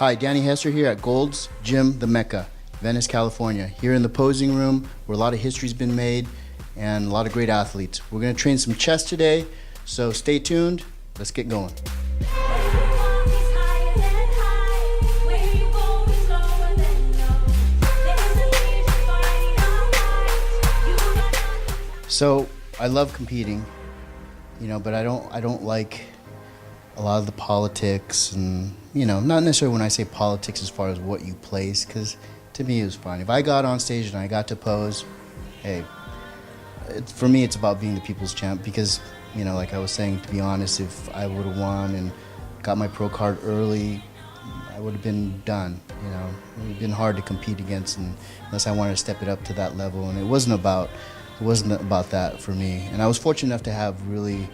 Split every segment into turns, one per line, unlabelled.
Hi, Danny Hester here at Gold's Gym, the Mecca, Venice, California. Here in the posing room where a lot of history's been made and a lot of great athletes. We're gonna train some chest today, so stay tuned. Let's get going. So I love competing, but I don't like a lot of the politics and, not necessarily when I say politics as far as what you place, because to me it was fine. If I got on stage and I got to pose, hey, for me it's about being the people's champ because, like I was saying, to be honest, if I would have won and got my pro card early, I would have been done, It would have been hard to compete against unless I wanted to step it up to that level, and it wasn't about that for me. And I was fortunate enough to have really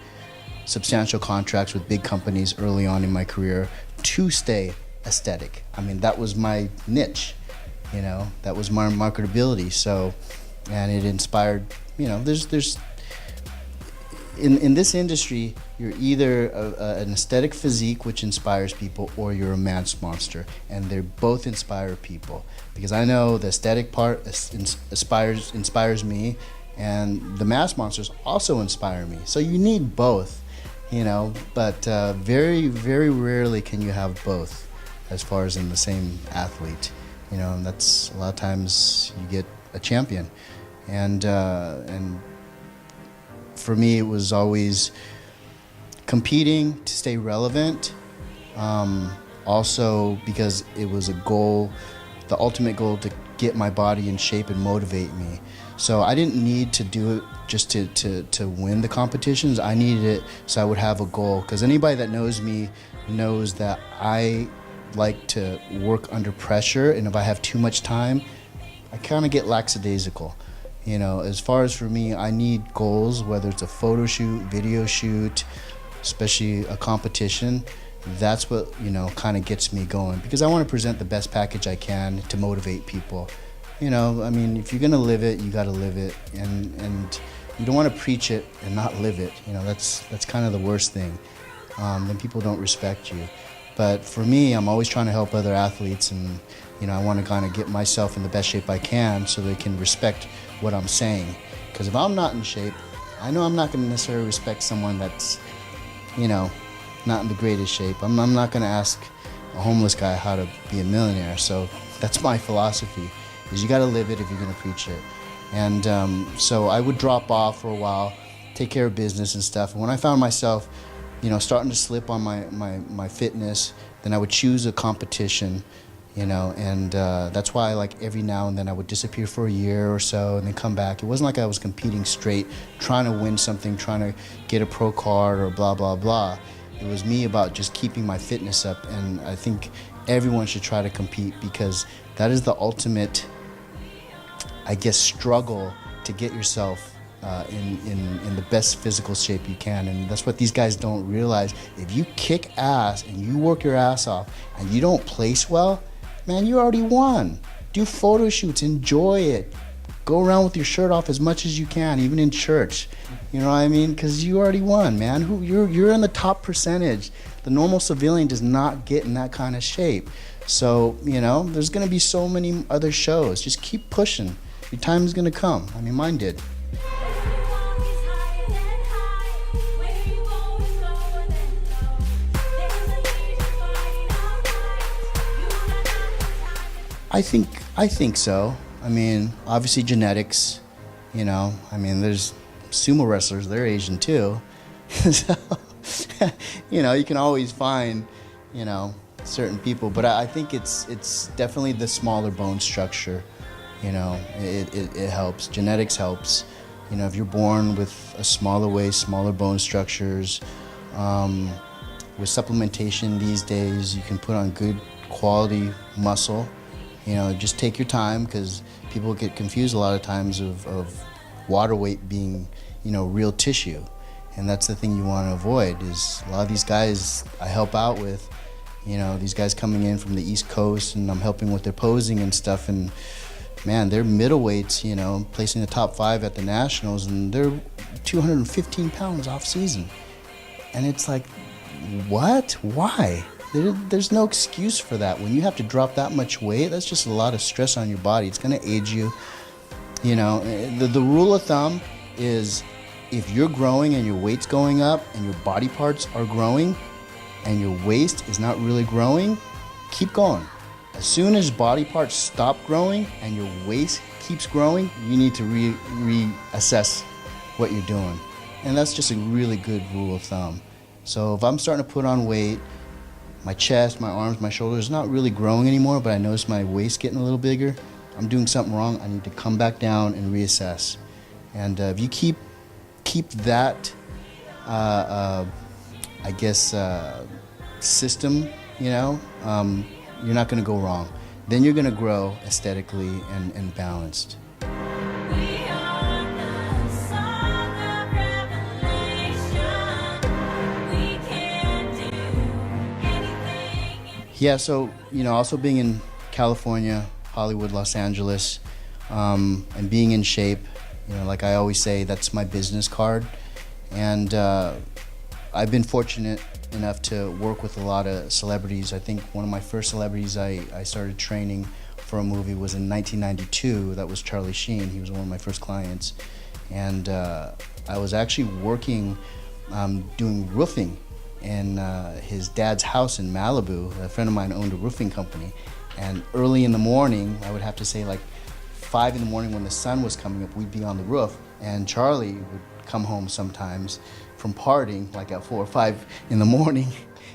substantial contracts with big companies early on in my career to stay aesthetic. I mean, that was my niche, that was my marketability. So, and it inspired, there's in this industry, you're either an aesthetic physique, which inspires people, or you're a mass monster, and they both inspire people. Because I know the aesthetic part inspires me, and the mass monsters also inspire me. So you need both, but very, very rarely can you have both as far as in the same athlete, and that's a lot of times you get a champion. And for me, it was always competing to stay relevant, also because it was a goal, the ultimate goal, to get my body in shape and motivate me. So I didn't need to do it just to win the competitions. I needed it so I would have a goal, because anybody that knows me knows that I like to work under pressure, and if I have too much time, I kind of get lackadaisical. As far as for me, I need goals, whether it's a photo shoot, video shoot, especially a competition. That's what, kind of gets me going, because I want to present the best package I can to motivate people. If you're gonna live it, you gotta live it, and you don't want to preach it and not live it. That's kind of the worst thing. Then people don't respect you. But for me, I'm always trying to help other athletes, and I want to kind of get myself in the best shape I can so they can respect what I'm saying. Because if I'm not in shape, I know I'm not going to necessarily respect someone that's, not in the greatest shape. I'm not going to ask a homeless guy how to be a millionaire. So that's my philosophy, is you got to live it if you're going to preach it. And so I would drop off for a while, take care of business and stuff. And when I found myself, starting to slip on my fitness, then I would choose a competition, and that's why, like, every now and then I would disappear for a year or so and then come back. It wasn't like I was competing straight, trying to win something, trying to get a pro card or blah, blah, blah. It was me about just keeping my fitness up, and I think everyone should try to compete, because that is the ultimate, I guess, struggle to get yourself in the best physical shape you can. And that's what these guys don't realize. If you kick ass and you work your ass off and you don't place well, man, you already won. Do photo shoots, enjoy it. Go around with your shirt off as much as you can, even in church. You know what I mean? Because you already won, man. You're in the top percentage. The normal civilian does not get in that kind of shape. So, there's going to be so many other shows. Just keep pushing. Your time is going to come. Mine did. I think so. Obviously genetics, there's sumo wrestlers, they're Asian too. So, you can always find, certain people, but I think it's definitely the smaller bone structure. It helps. Genetics helps. If you're born with a smaller waist, smaller bone structures, with supplementation these days, you can put on good quality muscle. Just take your time, because people get confused a lot of times of water weight being, real tissue. And that's the thing you want to avoid, is a lot of these guys I help out with, these guys coming in from the East Coast, and I'm helping with their posing and stuff, and man, they're middleweights, placing the top 5 at the Nationals, and they're 215 pounds off season. And it's like, what? Why? there's no excuse for that. When you have to drop that much weight, that's just a lot of stress on your body. It's going to age you. You know, the rule of thumb is if you're growing and your weight's going up and your body parts are growing and your waist is not really growing, keep going. As soon as body parts stop growing and your waist keeps growing, you need to reassess what you're doing. And that's just a really good rule of thumb. So if I'm starting to put on weight, my chest, my arms, my shoulders not really growing anymore, but I notice my waist getting a little bigger, I'm doing something wrong. I need to come back down and reassess. And if you keep that, system, you know, you're not going to go wrong. Then you're going to grow aesthetically and balanced. Yeah, so, you know, also being in California, Hollywood, Los Angeles, and being in shape, you know, like I always say, that's my business card. And I've been fortunate enough to work with a lot of celebrities. I think one of my first celebrities I started training for a movie was in 1992. That was Charlie Sheen. He was one of my first clients. And I was actually working, doing roofing in his dad's house in Malibu. A friend of mine owned a roofing company. And early in the morning, I would have to say like 5 in the morning when the sun was coming up, we'd be on the roof. And Charlie would come home sometimes from partying, like at 4 or 5 in the morning,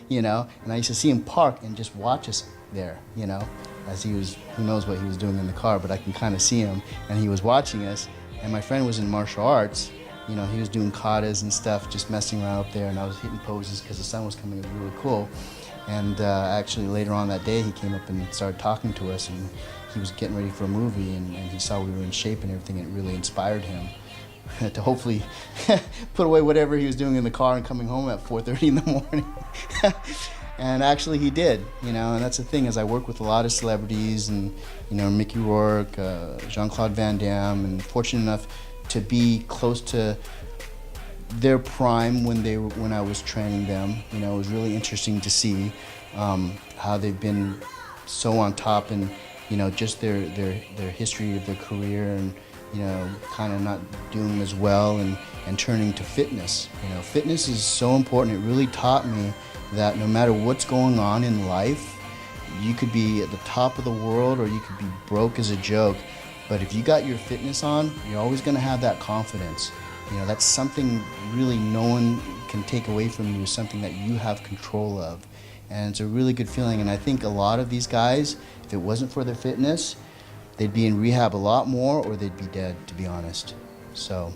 you know. And I used to see him park and just watch us there, you know, as he was, who knows what he was doing in the car, but I can kind of see him. And he was watching us. And my friend was in martial arts. You know, he was doing katas and stuff, just messing around up there, and I was hitting poses because the sun was coming. It was really cool. And actually later on that day, he came up and started talking to us, and he was getting ready for a movie, and he saw we were in shape and everything, and it really inspired him to hopefully put away whatever he was doing in the car and coming home at 4:30 in the morning. And actually he did, you know, and that's the thing, is I work with a lot of celebrities, and, you know, Mickey Rourke, Jean-Claude Van Damme, and fortunate enough to be close to their prime when I was training them. You know, it was really interesting to see how they've been so on top, and, you know, just their history of their career, and, you know, kind of not doing as well, and turning to fitness. You know, fitness is so important. It really taught me that no matter what's going on in life, you could be at the top of the world or you could be broke as a joke, but if you got your fitness on, you're always going to have that confidence. You know, that's something really no one can take away from you, something that you have control of. And it's a really good feeling. And I think a lot of these guys, if it wasn't for their fitness, they'd be in rehab a lot more, or they'd be dead, to be honest. So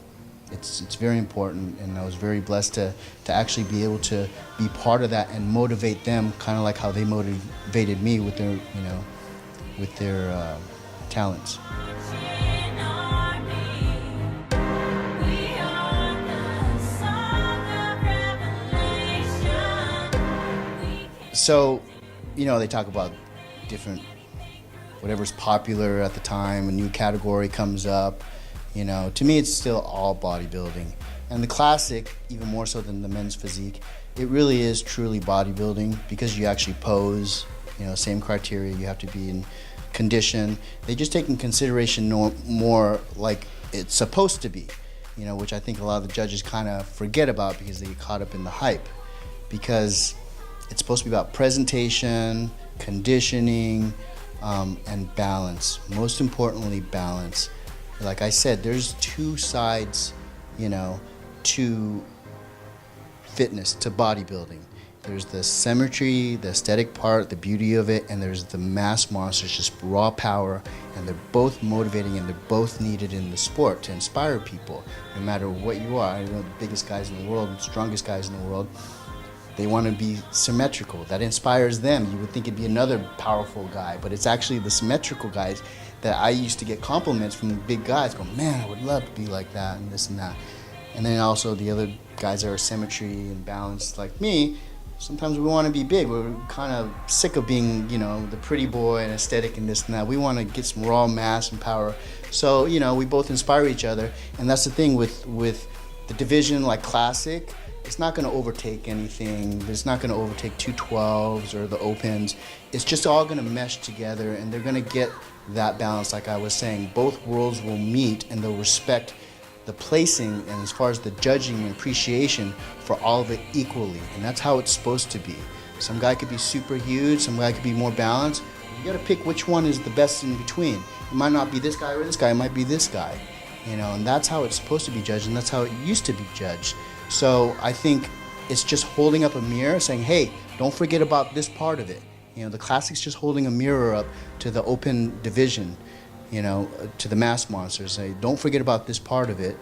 it's very important, and I was very blessed to actually be able to be part of that and motivate them, kind of like how they motivated me with their, you know, with their talents. So, you know, they talk about different, whatever's popular at the time, a new category comes up. You know, to me, it's still all bodybuilding. And the classic, even more so than the men's physique, it really is truly bodybuilding, because you actually pose, you know, same criteria, you have to be in condition. They just take in consideration more like it's supposed to be, you know, which I think a lot of the judges kind of forget about because they get caught up in the hype. Because it's supposed to be about presentation, conditioning, and balance. Most importantly, balance. Like I said, there's two sides, you know, to fitness, to bodybuilding. There's the symmetry, the aesthetic part, the beauty of it, and there's the mass monsters, just raw power, and they're both motivating, and they're both needed in the sport to inspire people, no matter what you are. You know, the biggest guys in the world, the strongest guys in the world, they want to be symmetrical. That inspires them. You would think it'd be another powerful guy, but it's actually the symmetrical guys that I used to get compliments from the big guys, going, man, I would love to be like that, and this and that. And then also the other guys that are symmetry and balanced like me, sometimes we want to be big. We're kind of sick of being, you know, the pretty boy and aesthetic and this and that. We want to get some raw mass and power. So, you know, we both inspire each other. And that's the thing with the division like Classic, it's not going to overtake anything. It's not going to overtake 212s or the opens. It's just all going to mesh together, and they're going to get that balance. Like I was saying, both worlds will meet, and they'll respect the placing and as far as the judging and appreciation for all of it equally. And that's how it's supposed to be. Some guy could be super huge, some guy could be more balanced. You got to pick which one is the best in between. It might not be this guy or this guy, it might be this guy. And that's how it's supposed to be judged, and that's how it used to be judged. So I think it's just holding up a mirror saying, hey, don't forget about this part of it. The Classic's just holding a mirror up to the open division, to the mass monsters. Say, don't forget about this part of it,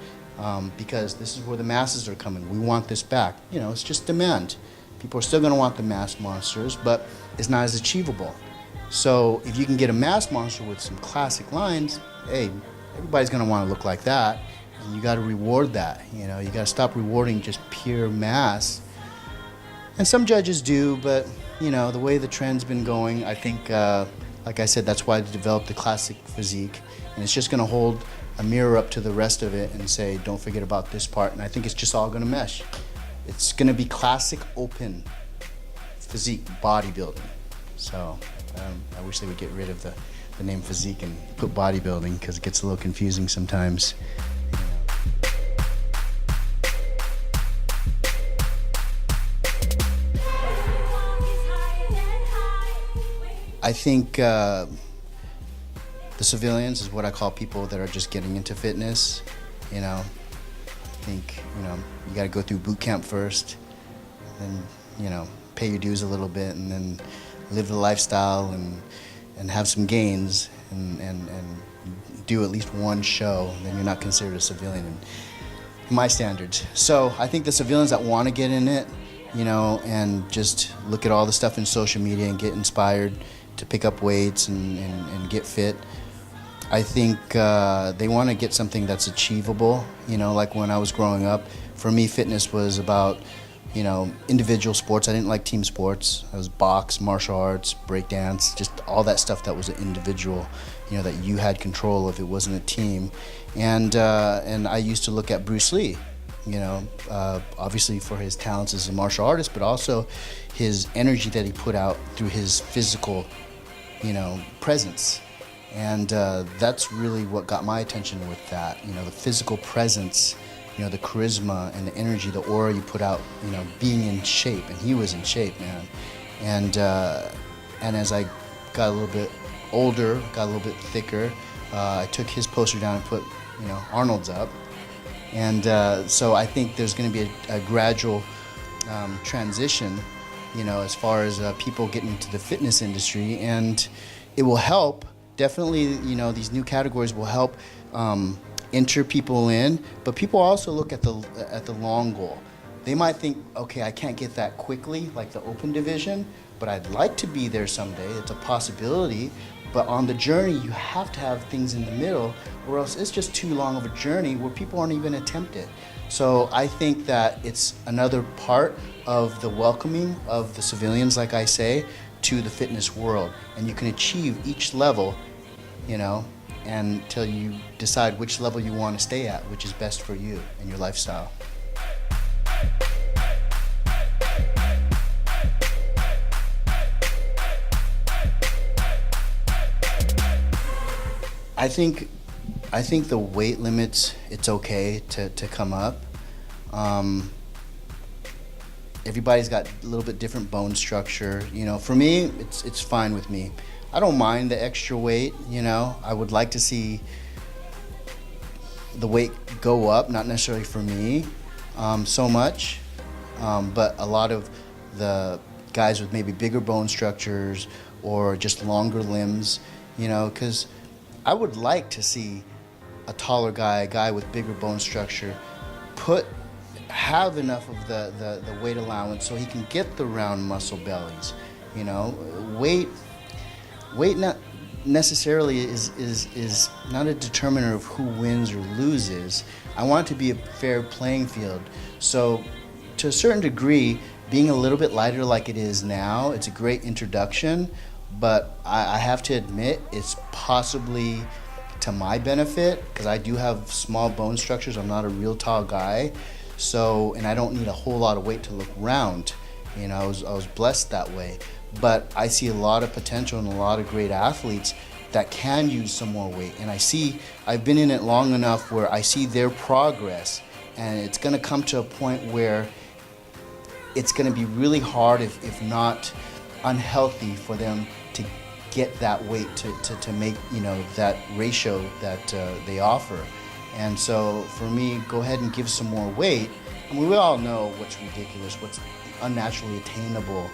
because this is where the masses are coming. We want this back. It's just demand. People are still going to want the mass monsters, but it's not as achievable. So if you can get a mass monster with some classic lines, hey, everybody's going to want to look like that, and you got to reward that. You got to stop rewarding just pure mass. And some judges do, but the way the trend's been going, I think, like I said, that's why they developed the Classic Physique, and it's just going to hold a mirror up to the rest of it and say, don't forget about this part. And I think it's just all going to mesh. It's going to be classic open physique bodybuilding. So I wish they would get rid of the name physique and put bodybuilding, because it gets a little confusing sometimes. I think the civilians is what I call people that are just getting into fitness. I think you got to go through boot camp first, then pay your dues a little bit, and then live the lifestyle and have some gains and do at least one show. Then you're not considered a civilian in my standards. So I think the civilians that want to get in it, and just look at all the stuff in social media and get inspired to pick up weights and get fit. I think they want to get something that's achievable. Like when I was growing up, for me, fitness was about, individual sports. I didn't like team sports. I was box, martial arts, breakdance, just all that stuff that was an individual, that you had control of. It wasn't a team. And I used to look at Bruce Lee, obviously for his talents as a martial artist, but also his energy that he put out through his physical, presence. And that's really what got my attention with that, the physical presence, the charisma and the energy, the aura you put out, being in shape. And he was in shape, man. And as I got a little bit older, got a little bit thicker, I took his poster down and put, Arnold's up. And so I think there's going to be a gradual transition, as far as people getting into the fitness industry, and it will help. Definitely, these new categories will help enter people in, but people also look at the long goal. They might think, okay, I can't get that quickly, like the open division, but I'd like to be there someday. It's a possibility, but on the journey, you have to have things in the middle, or else it's just too long of a journey where people aren't even attempt it. So I think that it's another part of the welcoming of the civilians, like I say, to the fitness world. And you can achieve each level, until you decide which level you want to stay at, which is best for you and your lifestyle. I think the weight limits, it's okay to come up. Everybody's got a little bit different bone structure. For me, it's fine with me. I don't mind the extra weight. I would like to see the weight go up, not necessarily for me so much, but a lot of the guys with maybe bigger bone structures or just longer limbs, because I would like to see a taller guy, a guy with bigger bone structure, have enough of the weight allowance so he can get the round muscle bellies. Weight not necessarily is not a determiner of who wins or loses. I want it to be a fair playing field. So to a certain degree, being a little bit lighter like it is now, it's a great introduction, but I have to admit it's possibly to my benefit, because I do have small bone structures. I'm not a real tall guy. So, and I don't need a whole lot of weight to look round. You know, I was blessed that way. But I see a lot of potential in a lot of great athletes that can use some more weight. And I've been in it long enough where I see their progress, and it's gonna come to a point where it's gonna be really hard, if not unhealthy, for them to get that weight to make, you know, that ratio that they offer. And so for me, go ahead and give some more weight. I mean, we all know what's ridiculous, what's unnaturally attainable,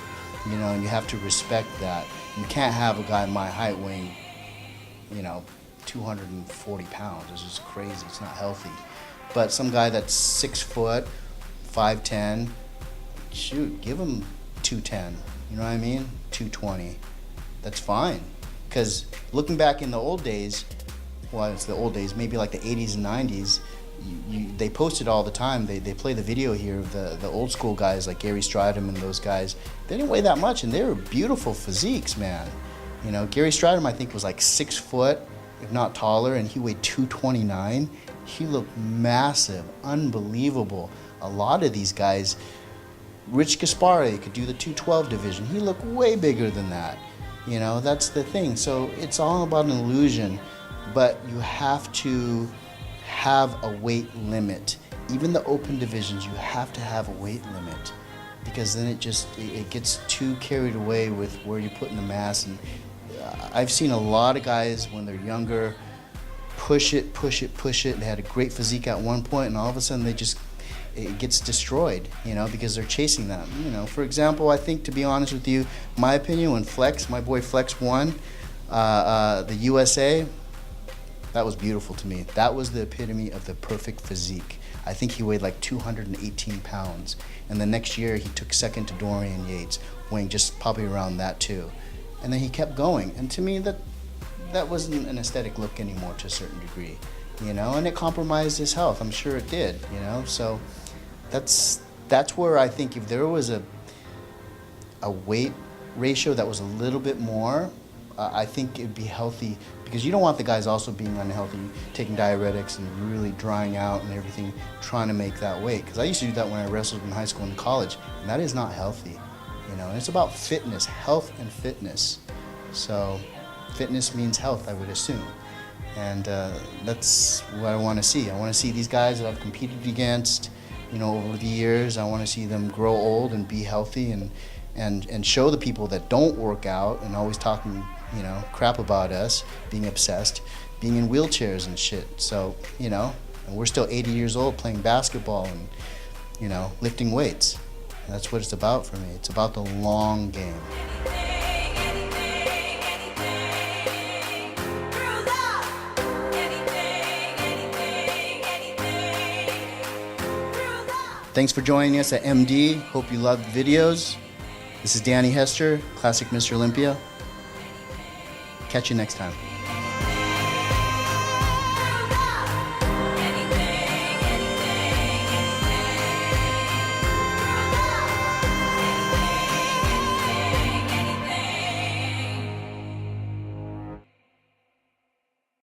you know, and you have to respect that. You can't have a guy my height weighing, you know, 240 pounds. It's just crazy. It's not healthy. But some guy that's 6 foot, 5'10", shoot, give him 210. You know what I mean? 220. That's fine. Because looking back in the old days, well, it's the old days, maybe like the 80s and 90s, they posted all the time. They play the video here of the old school guys like Gary Stridham and those guys. They didn't weigh that much, and they were beautiful physiques, man. You know, Gary Stridham, I think, was like 6 foot, if not taller, and he weighed 229. He looked massive, unbelievable. A lot of these guys, Rich Gaspare could do the 212 division. He looked way bigger than that. You know, that's the thing. So it's all about an illusion, but you have to have a weight limit. Even the open divisions, you have to have a weight limit, because then it gets too carried away with where you're putting the mass. And I've seen a lot of guys when they're younger push it. They had a great physique at one point, and all of a sudden it gets destroyed, you know, because they're chasing that. You know, for example, I think, to be honest with you, my opinion, when my boy Flex won the USA, that was beautiful to me. That was the epitome of the perfect physique. I think he weighed like 218 pounds. And the next year he took second to Dorian Yates, weighing just probably around that too. And then he kept going. And to me, that wasn't an aesthetic look anymore, to a certain degree, you know, and it compromised his health. I'm sure it did, you know. So that's where I think if there was a weight ratio that was a little bit more, I think it'd be healthy, because you don't want the guys also being unhealthy, taking diuretics and really drying out and everything, trying to make that weight. Because I used to do that when I wrestled in high school and college, and that is not healthy, you know. And it's about fitness, health and fitness. So fitness means health, I would assume. And that's what I want to see. I want to see these guys that I've competed against, you know, over the years. I want to see them grow old and be healthy, and show the people that don't work out and always talking, you know, crap about us, being obsessed, being in wheelchairs and shit. So, you know, and we're still 80 years old playing basketball and, you know, lifting weights. And that's what it's about for me. It's about the long game. Thanks for joining us at MD. Hope you loved the videos. This is Danny Hester, Classic Mr. Olympia. Catch you next time.